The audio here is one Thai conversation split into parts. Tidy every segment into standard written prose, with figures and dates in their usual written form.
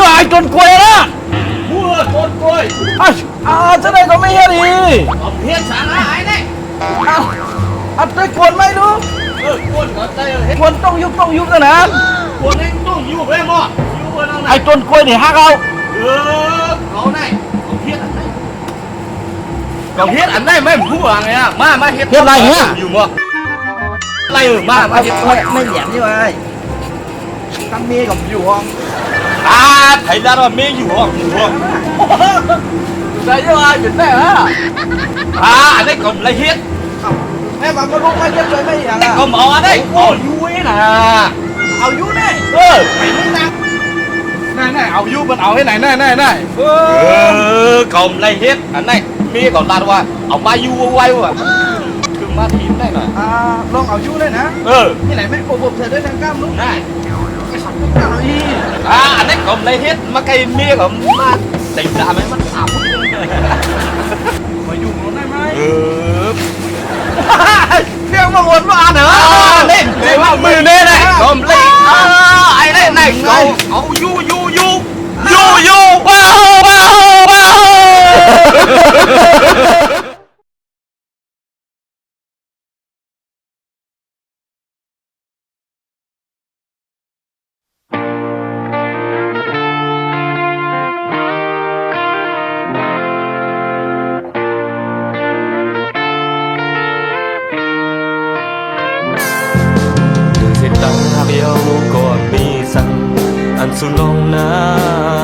ว่าไอ้จนกล้วยนะ มั่วโกนกล้วย จะได้ก็ไม่เฮ็ดอี เอาเพี้ยนสาระไอ้เนี่ย ได้กวนไหมดู กวนก็ได้เฮ็ด กวนต้องยุบนะนะ กวนนี่ต้องอยู่เว้ยมั่วอยู่เว้ยน้องไหน ไอ้จนกล้วยนี่ฮักเอา เอาไหนเอาเพี้ยนอันไหนเอาเพี้ยนอันไหนไม่พูดว่าไงอ่ะมาเฮ็ดอยู่มั่วอะไรมาเฮ็ด ไม่เหลี่ยมใช่ไหมตั้งเมียกับอยู่ห้อง ไทยด้านว่าเมย์อยู่ห้องได้ใช่ไหมเป็นแม่ฮะ อันนี้ก็ละเฮ็ด แม่มันก็ลุกไม่เย็บเลยไม่อย่าง ก็หมอได้เอาอยู่น่ะ เอายุเนี่ย ไปมึงนะ นั่นเอายุมันเอาให้ไหนก็ละเฮ็ดอันนี้เมย์ก็ลาดว่าเอามาอยู่ไว้ว่ะคือมาทีมได้หน่อย ลองเอายุเลยนะที่ไหนไม่โอบเธอได้ทางกล้ามนุ๊ก ได้ ไปสั่งกล้ามอี อันนี้ก็ละเฮ็ดมาไกลเมย์ก็มาติดดาไหมมันถาม มาอยู่มันได้ไหม เพียงมาวนมาเหรอเล่นเล่นว่ามือเล่นเลยก็เล่นไอ้เล่นไหนเอายูว้าวก็มีสั่งอันสุลงนา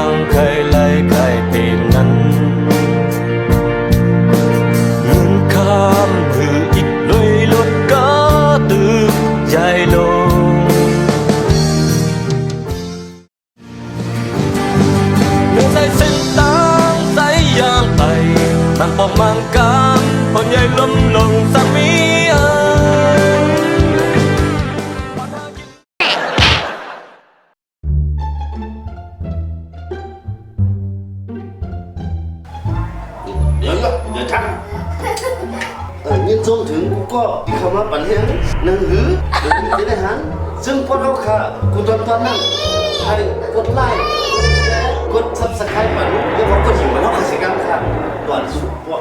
งใครไล่ใครเป็นนั้นเงินข้ามคืออีกเลยลดก็ตื่นใหญ่ลงเมื่อใส่เส้นตางใส่ยางไปมันปอมังการพอใหญ่ล้มลงสามีอย่าชักยินส่งถึงกูก็ที่คำว่าปันเฮียงหนังหือหรือจะได้หันซึ่งพอเราค่ะกูตอนนั้นให้กดไลค์กดซับสไครป์มันแล้วก็กดหิวมันเท่ากับสิ่งกันค่ะก่อนสุดพวก